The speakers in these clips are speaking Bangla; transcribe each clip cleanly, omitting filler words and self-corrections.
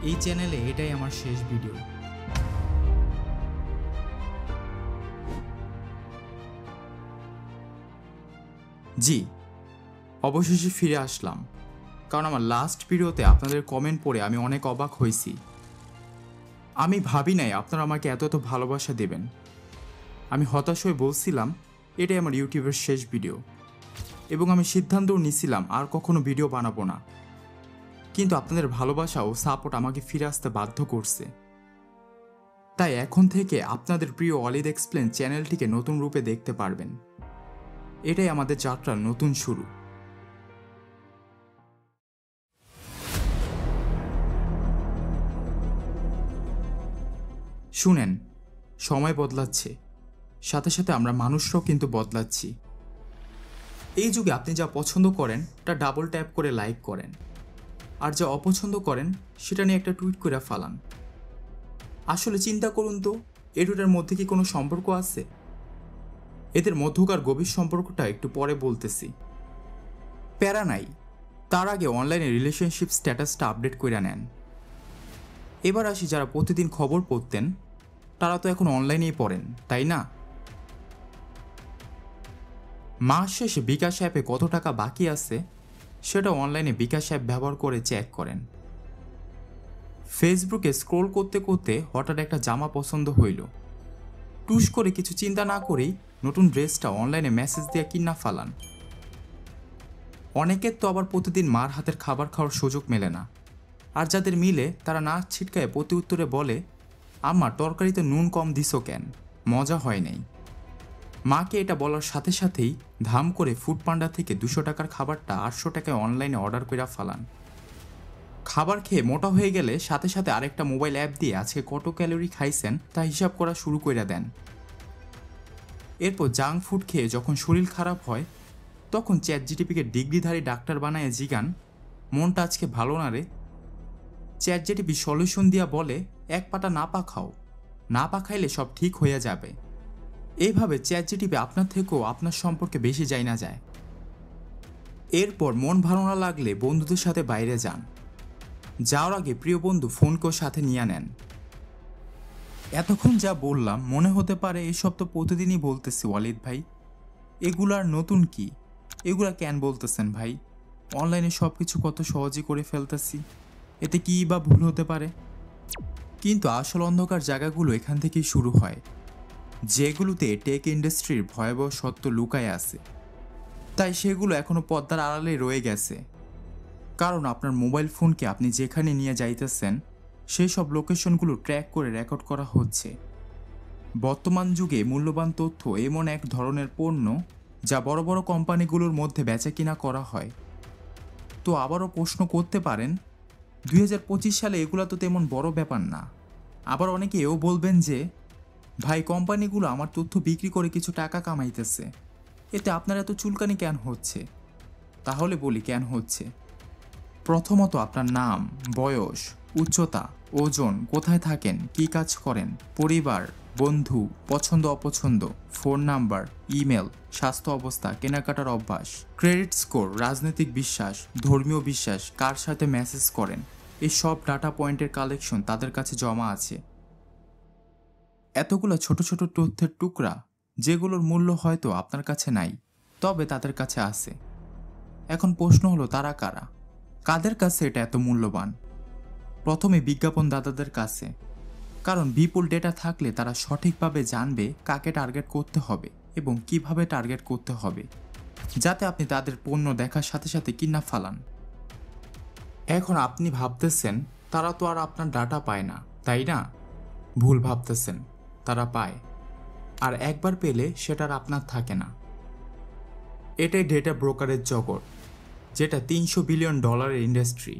এই চ্যানেলে এটাই আমার শেষ ভিডিও। জি, অবশেষে ফিরে আসলাম, কারণ আমার লাস্ট ভিডিওতে আপনাদের কমেন্ট পড়ে আমি অনেক অবাক হয়েছি। আমি ভাবি নাই আপনারা আমাকে এত এত ভালোবাসা দেবেন। আমি হতাশ হয়ে বলছিলাম এটাই আমার ইউটিউবের শেষ ভিডিও, এবং আমি সিদ্ধান্তও নিয়েছিলাম আর কখনো ভিডিও বানাবো না। কিন্তু আপনাদের ভালোবাসা ও সাপোর্ট আমাকে ফিরে আসতে বাধ্য করছে। তাই এখন থেকে আপনাদের প্রিয় অলিদ এক্সপ্লেন চ্যানেলটিকে নতুন রূপে দেখতে পারবেন। এটাই আমাদের যাত্রার নতুন শুরু। শুনেন, সময় বদলাচ্ছে, সাথে সাথে আমরা মানুষরাও কিন্তু বদলাচ্ছি। এই যুগে আপনি যা পছন্দ করেন তা ডাবল ট্যাপ করে লাইক করেন, আর যা অপছন্দ করেন সেটা নিয়ে একটা টুইট করে ফালান। আসলে চিন্তা করুন তো, এই দুটার মধ্যে কি কোনো সম্পর্ক আছে? এদের মধ্যকার গভীর সম্পর্কটা একটু পরে বলতেছি, প্যারা নাই। তার আগে অনলাইনে রিলেশনশিপ স্ট্যাটাসটা আপডেট করে নেন। এবার আসি, যারা প্রতিদিন খবর পড়তেন তারা তো এখন অনলাইনেই পড়েন, তাই না? মাস শেষে বিকাশ অ্যাপে কত টাকা বাকি আছে সেটা অনলাইনে বিকাশ অ্যাপ ব্যবহার করে চেক করেন। ফেসবুকে স্ক্রোল করতে করতে হঠাৎ একটা জামা পছন্দ হইল, টুস করে কিছু চিন্তা না করেই নতুন ড্রেসটা অনলাইনে মেসেজ দিয়ে কিনা ফালান। অনেকের তো আবার প্রতিদিন মার হাতের খাবার খাওয়ার সুযোগ মেলে না, আর যাদের মিলে তারা নাক ছিটকায় প্রতি উত্তরে বলে, আম্মা তরকারিতে নুন কম দিছো কেন, মজা হয় নাই। মাকে এটা বলার সাথে সাথেই ধাম করে ফুড পান্ডা থেকে 200 টাকার খাবারটা 800 টাকায় অনলাইনে অর্ডার করে ফালান। খাবার খেয়ে মোটা হয়ে গেলে সাথে সাথে আরেকটা মোবাইল অ্যাপ দিয়ে আজকে কত ক্যালোরি খাইছেন তা হিসাব করা শুরু করে দেন। এরপর জাঙ্ক ফুড খেয়ে যখন শরীর খারাপ হয় তখন চ্যাট জিটিপিকে ডিগ্রিধারী ডাক্তার বানায় জিগান, মনটা আজকে ভালো না রে। চ্যাট জিটিপি সলিউশন দিয়া বলে, এক পাটা না পা খাও, না পা খাইলে সব ঠিক হয়ে যাবে। এইভাবে চ্যাট জিটিপি আপনার থেকেও আপনার সম্পর্কে বেশি জানা যায়। এরপর মন ভালো না লাগলে বন্ধুদের সাথে বাইরে যান, যাওয়ার আগে প্রিয় বন্ধু ফোনকেও সাথে নিয়ে নেন। এতক্ষণ যা বললাম মনে হতে পারে এসব তো প্রতিদিনই বলতেছি ওয়ালিদ ভাই, এগুলার নতুন কি? এগুলা কেন বলতেছেন ভাই? অনলাইনে সব কিছু কত সহজে করে ফেলতেছি, এতে কী বা ভুল হতে পারে? কিন্তু আসল অন্ধকার জায়গাগুলো এখান থেকেই শুরু হয়, যেগুলোতে টেক ইন্ডাস্ট্রির ভয়াবহ সত্য লুকায় আছে। তাই সেগুলো এখনও পর্দার আড়ালে রয়ে গেছে, কারণ আপনার মোবাইল ফোনকে আপনি যেখানে নিয়ে যাইতেছেন সেই সব লোকেশনগুলো ট্র্যাক করে রেকর্ড করা হচ্ছে। বর্তমান যুগে মূল্যবান তথ্য এমন এক ধরনের পণ্য যা বড় বড় কোম্পানিগুলোর মধ্যে বেচাকিনা করা হয়। তো আবারও প্রশ্ন করতে পারেন, 2025 সালে এগুলো তো তেমন বড় ব্যাপার না। আবার অনেকে এও বলবেন যে, ভাই কোম্পানিগুলো আমার তথ্য বিক্রি করে কিছু টাকা কামাইতেছে, এতে আপনার এত চুলকানি কেন হচ্ছে? তাহলে বলি কেন হচ্ছে। প্রথমত আপনার নাম, বয়স, উচ্চতা, ওজন, কোথায় থাকেন, কী কাজ করেন, পরিবার, বন্ধু, পছন্দ অপছন্দ, ফোন নাম্বার, ইমেল, স্বাস্থ্য অবস্থা, কেনাকাটার অভ্যাস, ক্রেডিট স্কোর, রাজনৈতিক বিশ্বাস, ধর্মীয় বিশ্বাস, কার সাথে মেসেজ করেন, এই সব ডাটা পয়েন্টের কালেকশন তাদের কাছে জমা আছে। এতগুলো ছোট ছোট তথ্যের টুকরা যেগুলোর মূল্য হয়তো আপনার কাছে নাই, তবে তাদের কাছে আছে। এখন প্রশ্ন হলো, তারা কারা? কাদের কাছে এটা এত মূল্যবান? প্রথমে বিজ্ঞাপন দাতাদের কাছে, কারণ বিপুল ডেটা থাকলে তারা সঠিকভাবে জানবে কাকে টার্গেট করতে হবে এবং কিভাবে টার্গেট করতে হবে, যাতে আপনি তাদের পণ্য দেখার সাথে সাথে কিনা ফালান। এখন আপনি ভাবতেছেন তারা তো আর আপনার ডাটা পায় না, তাই না? ভুল ভাবতেছেন, তারা পায়, আর একবার পেলে সেটা আর আপনার থাকে না। এটাই ডেটা ব্রোকারের জগৎ, যেটা $300 বিলিয়ন ইন্ডাস্ট্রি।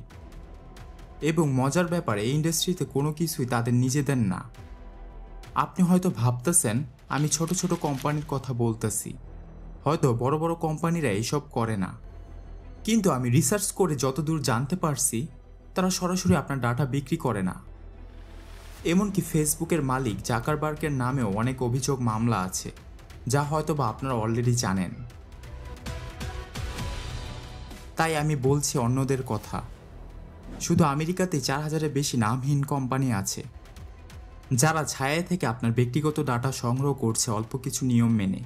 এবং মজার ব্যাপার, এই ইন্ডাস্ট্রিতে কোনো কিছুই তাদের নিজেদের না। আপনি হয়তো ভাবতেছেন আমি ছোট ছোট কোম্পানির কথা বলতেছি, হয়তো বড় বড় কোম্পানিরা এইসব করে না। কিন্তু আমি রিসার্চ করে যতদূর জানতে পারছি, তারা সরাসরি আপনার ডাটা বিক্রি করে না। এমনকি ফেসবুকের মালিক জাকারবার্গের নামেও অনেক অভিযোগ মামলা আছে, যা হয়তো বা আপনারা অলরেডি জানেন। তাই আমি বলছি অন্যদের কথা, শুধু আমেরিকাতে 4,000-এর বেশি নামহীন কোম্পানি আছে যারা ছায়া থেকে আপনার ব্যক্তিগত ডাটা সংগ্রহ করছে অল্প কিছু নিয়ম মেনে,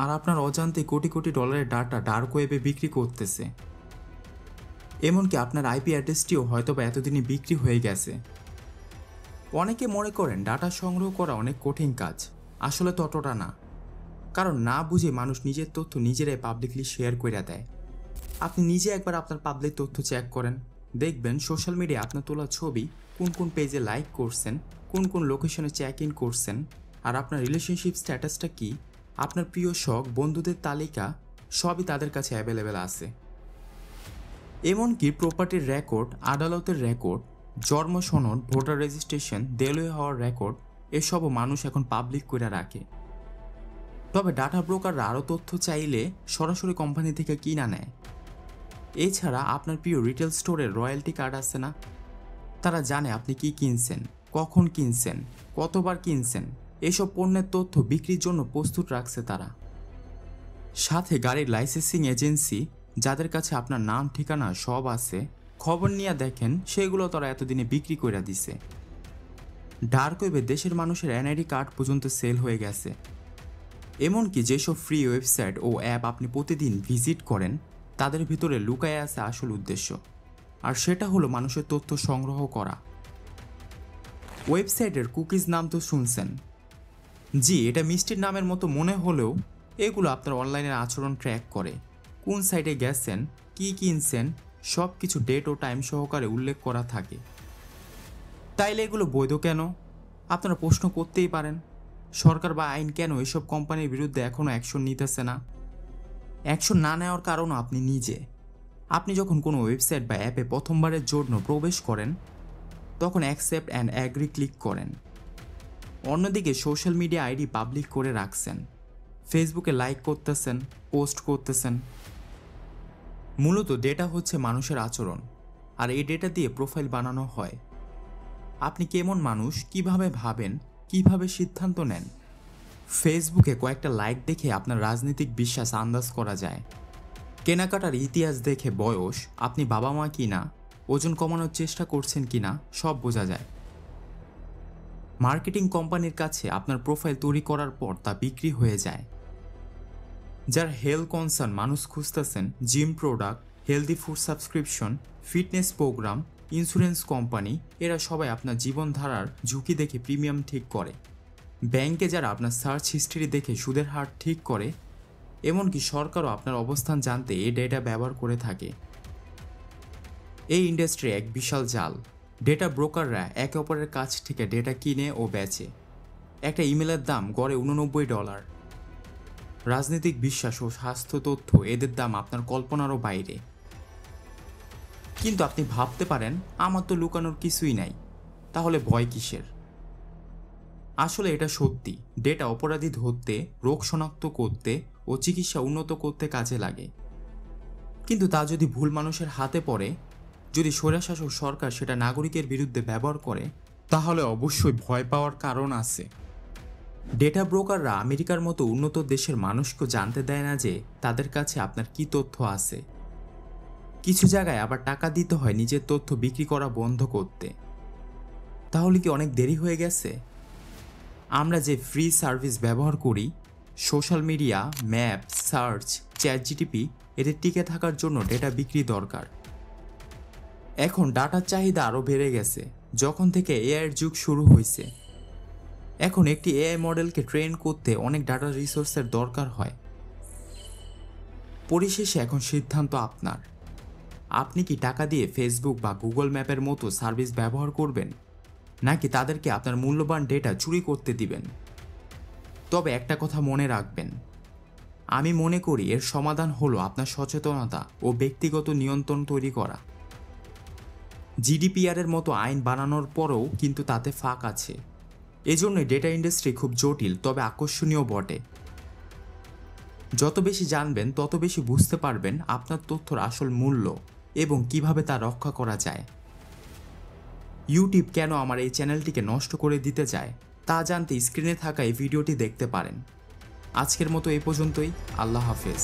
আর আপনার অজান্তে কোটি কোটি ডলারের ডাটা ডার্ক ওয়েবে বিক্রি করতেছে। এমনকি আপনার আইপি অ্যাড্রেসটিও হয়তোবা এতদিনই বিক্রি হয়ে গেছে। অনেকে মনে করেন ডাটা সংগ্রহ করা অনেক কঠিন কাজ, আসলে ততটা না। কারণ না বুঝে মানুষ নিজের তথ্য নিজেরাই পাবলিকলি শেয়ার করে দেয়। আপনি নিজে একবার আপনার পাবলিক তথ্য চেক করেন, দেখবেন সোশ্যাল মিডিয়ায় আপনার তোলা ছবি কোন কোন পেজে লাইক করছেন, কোন কোন লোকেশনে চেক ইন করছেন, আর আপনার রিলেশনশিপ স্ট্যাটাসটা কি, আপনার প্রিয় শখ, বন্ধুদের তালিকা সবই তাদের কাছে অ্যাভেলেবেল আছে। এমনকি প্রপার্টির রেকর্ড, আদালতের রেকর্ড, জন্ম সনদ, ভোটার রেজিস্ট্রেশন, দেউলিয়া হওয়ার রেকর্ড এসবও মানুষ এখন পাবলিক করে রাখে। তবে ডাটা ব্রোকাররা আরও তথ্য চাইলে সরাসরি কোম্পানি থেকে কিনা নেয়। এছাড়া আপনার প্রিয় রিটেল স্টোরের রয়্যালটি কার্ড আছে না, তারা জানে আপনি কি কিনছেন, কখন কিনছেন, কতবার কিনছেন, এসব পণ্যের তথ্য বিক্রির জন্য প্রস্তুত রাখছে তারা। সাথে গাড়ির লাইসেন্সিং এজেন্সি যাদের কাছে আপনার নাম ঠিকানা সব আছে, খবর নিয়ে দেখেন সেগুলো তারা এতদিনে বিক্রি করে দিছে। ডার্ক ওয়েবে দেশের মানুষের এনআইডি কার্ড পর্যন্ত সেল হয়ে গেছে। এমনকি যেসব ফ্রি ওয়েবসাইট ও অ্যাপ আপনি প্রতিদিন ভিজিট করেন তাদের ভিতরে লুকায়ে আছে আসল উদ্দেশ্য, আর সেটা হলো মানুষের তথ্য সংগ্রহ করা। ওয়েবসাইটের কুকিজ নাম তো শুনছেন। জি, এটা মিষ্টির নামের মতো মনে হলেও এগুলো আপনার অনলাইনের আচরণ ট্র্যাক করে। কোন সাইটে গেছেন, কি কিনছেন, সব কিছু ডেট ও টাইম সহকারে উল্লেখ করা থাকে। তাইলে এগুলো বৈধ কেন? আপনারা প্রশ্ন করতেই পারেন। সরকার বা আইন কেন এসব কোম্পানির বিরুদ্ধে এখনও অ্যাকশন নিতেছে না? অ্যাকশন না নেওয়ার কারণও আপনি নিজে। আপনি যখন কোনো ওয়েবসাইট বা অ্যাপে প্রথমবারের জন্য প্রবেশ করেন তখন অ্যাকসেপ্ট অ্যান্ড অ্যাগ্রি ক্লিক করেন। অন্যদিকে সোশ্যাল মিডিয়া আইডি পাবলিক করে রাখছেন, ফেসবুকে লাইক করতেছেন, পোস্ট করতেছেন। মূলত ডেটা হচ্ছে মানুষের আচরণ, আর এই ডেটা দিয়ে প্রোফাইল বানানো হয়। আপনি কেমন মানুষ, কিভাবে ভাবেন, কিভাবে সিদ্ধান্ত নেন। ফেসবুকে কয়েকটা লাইক দেখে আপনার রাজনৈতিক বিশ্বাস আন্দাজ করা যায়। কেনাকাটার ইতিহাস দেখে বয়স, আপনি বাবা মা কিনা, ওজন কমানোর চেষ্টা করছেন কিনা সব বোঝা যায়। মার্কেটিং কোম্পানির কাছে আপনার প্রোফাইল তৈরি করার পর তা বিক্রি হয়ে যায়। যার হেলথ কনসার্ন মানুষ খুঁজতেছেন, gym product, healthy food subscription, fitness program, insurance company, এরা সবাই আপনার জীবনধারার ঝুঁকি দেখে প্রিমিয়াম ঠিক করে। ব্যাংকে যারা আপনার সার্চ হিস্ট্রি দেখে সুদের হার ঠিক করে, এমনকি সরকারও আপনার অবস্থান জানতে এই ডেটা ব্যবহার করে থাকে। এই ইন্ডাস্ট্রি এক বিশাল জাল। ডেটা ব্রোকাররা একে অপরের কাছ থেকে ডেটা কিনে ও বেচে। একটা ইমেলের দাম গড়ে $89। রাজনৈতিক বিশ্বাস ও স্বাস্থ্য তথ্য, এদের দাম আপনার কল্পনারও বাইরে। কিন্তু আপনি ভাবতে পারেন আমার তো লুকানোর কিছুই নাই, তাহলে ভয় কিসের? আসলে এটা সত্যি। ডেটা অপরাধী ধরতে, রোগ শনাক্ত করতে ও চিকিৎসা উন্নত করতে কাজে লাগে। কিন্তু তা যদি ভুল মানুষের হাতে পড়ে, যদি স্বৈরশাসক সরকার সেটা নাগরিকের বিরুদ্ধে ব্যবহার করে, তাহলে অবশ্যই ভয় পাওয়ার কারণ আছে। ডেটা ব্রোকাররা আমেরিকার মতো উন্নত দেশের মানুষকে জানতে দেয় না যে তাদের কাছে আপনার কি তথ্য আছে। কিছু জায়গায় আবার টাকা দিতে হয় নিজের তথ্য বিক্রি করা বন্ধ করতে। তাহলে কি অনেক দেরি হয়ে গেছে? আমরা যে ফ্রি সার্ভিস ব্যবহার করি, সোশ্যাল মিডিয়া, ম্যাপ, সার্চ, চ্যাটজিটিপি, এদের টিকে থাকার জন্য ডেটা বিক্রি দরকার। এখন ডাটার চাহিদা আরও বেড়ে গেছে যখন থেকে এআইয়ের যুগ শুরু হয়েছে। এখন একটি এআই মডেলকে ট্রেন করতে অনেক ডাটা রিসোর্সের দরকার হয়। পরিশেষে এখন সিদ্ধান্ত আপনার। আপনি কি টাকা দিয়ে ফেসবুক বা গুগল ম্যাপের মতো সার্ভিস ব্যবহার করবেন, নাকি তাদেরকে আপনার মূল্যবান ডেটা চুরি করতে দিবেন? তবে একটা কথা মনে রাখবেন, আমি মনে করি এর সমাধান হলো আপনার সচেতনতা ও ব্যক্তিগত নিয়ন্ত্রণ তৈরি করা। জিডিপিআরের মতো আইন বানানোর পরেও কিন্তু তাতে ফাঁক আছে। এজন্য ডেটা ইন্ডাস্ট্রি খুব জটিল তবে আকর্ষণীয় বটে। যত বেশি জানবেন তত বেশি বুঝতে পারবেন আপনার তথ্যর আসল মূল্য এবং কিভাবে তা রক্ষা করা যায়। ইউটিউব কেন আমার এই চ্যানেলটিকে নষ্ট করে দিতে চায় তা জানতে স্ক্রিনে থাকা এই ভিডিওটি দেখতে পারেন। আজকের মতো এই পর্যন্তই। আল্লাহ হাফেজ।